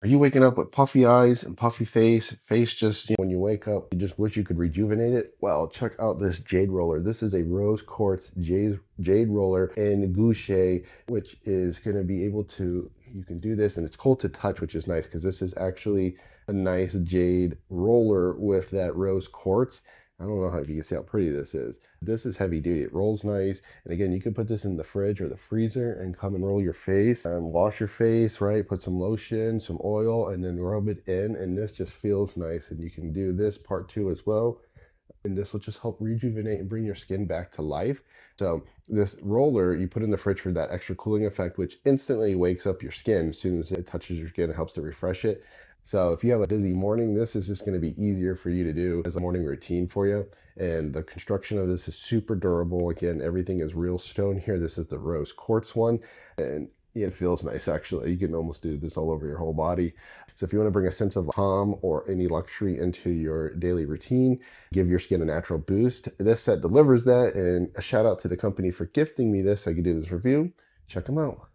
Are you waking up with puffy eyes and puffy face just, when you wake up, you just wish you could rejuvenate it? Well, check out this Jade roller. This is a rose quartz Jade roller in Gouache, which is going to be able to, you can do this, and it's cold to touch, which is nice because this is actually a nice Jade roller with that rose quartz. I don't know if you can see how pretty this is. This is heavy duty. It rolls nice. And again, you can put this in the fridge or the freezer and come and roll your face and wash your face, right? Put some lotion, some oil, and then rub it in. And this just feels nice. And you can do this part 2 as well. And this will just help rejuvenate and bring your skin back to life. So this roller, you put in the fridge for that extra cooling effect, which instantly wakes up your skin as soon as it touches your skin. It helps to refresh it. So if you have a busy morning, this is just going to be easier for you to do as a morning routine for you. And the construction of this is super durable. Again, everything is real stone here. This is the rose quartz one. And it feels nice, actually. You can almost do this all over your whole body. So if you want to bring a sense of calm or any luxury into your daily routine, give your skin a natural boost, this set delivers that. And a shout out to the company for gifting me this. I could do this review. Check them out.